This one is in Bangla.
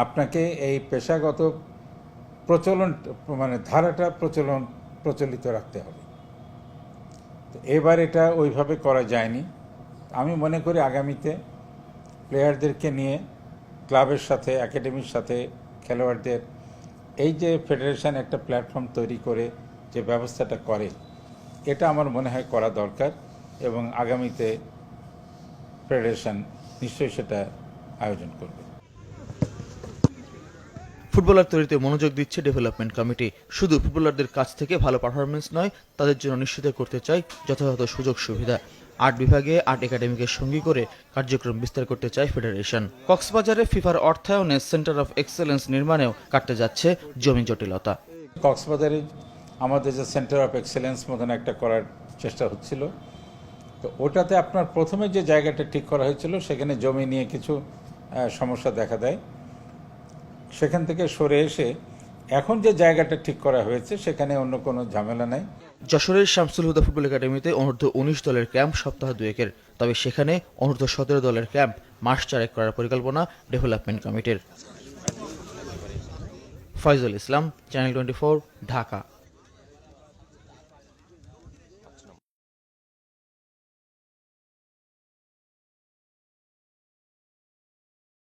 আপনাকে এই পেশাগত প্রচলন মানে ধারাটা প্রচলিত রাখতে হবে। তো এবার এটা ওইভাবে করা যায়নি। আমি মনে করি আগামীতে প্লেয়ারদেরকে নিয়ে ক্লাবের সাথে, একাডেমির সাথে, খেলোয়াড়দের এই যে ফেডারেশন একটা প্ল্যাটফর্ম তৈরি করে যে ব্যবস্থাটা করে, এটা আমার মনে হয় করা দরকার এবং আগামীতে ফেডারেশন নিশ্চয়ই সেটা আয়োজন করবে। ফুটবলার তৈরিতে মনোযোগ দিচ্ছে ডেভেলপমেন্ট কমিটি। শুধু ফুটবলারদের কাছ থেকে ভালো পারফরমেন্স নয়, তাদের জন্য নিশ্চিত করতে চাই যথাযথ সুযোগ সুবিধা। ৮ বিভাগে ৮ একাডেমিকে সঙ্গী করে কার্যক্রম বিস্তার করতে চায় ফেডারেশন। কক্সবাজারে ফিফার অর্থায়নে সেন্টার অফ এক্সেলেন্স নির্মাণেও কাটতে যাচ্ছে জমি জটিলতা। কক্সবাজারে আমাদের যে সেন্টার অফ এক্সেলেন্স মতন একটা করার চেষ্টা হচ্ছিল, তো ওটাতে আপনার প্রথমে যে জায়গাটা ঠিক করা হয়েছিল সেখানে জমি নিয়ে কিছু সমস্যা দেখা দেয়। সেখান থেকে সরে এসে এখন যে জায়গাটা ঠিক করা হয়েছে সেখানে অন্য কোনো ঝামেলা নাই। যশোরের শামসুল হুদা ফুটবল একাডেমিতে অনূর্ধ্ব ১৯ দলের ক্যাম্প সপ্তাহ ২-এর, তবে সেখানে অনূর্ধ্ব ১৭ দলের ক্যাম্প মাস ৪ করার পরিকল্পনা ডেভেলপমেন্ট কমিটির। ফয়জুল ইসলাম, চ্যানেল 24, ঢাকা।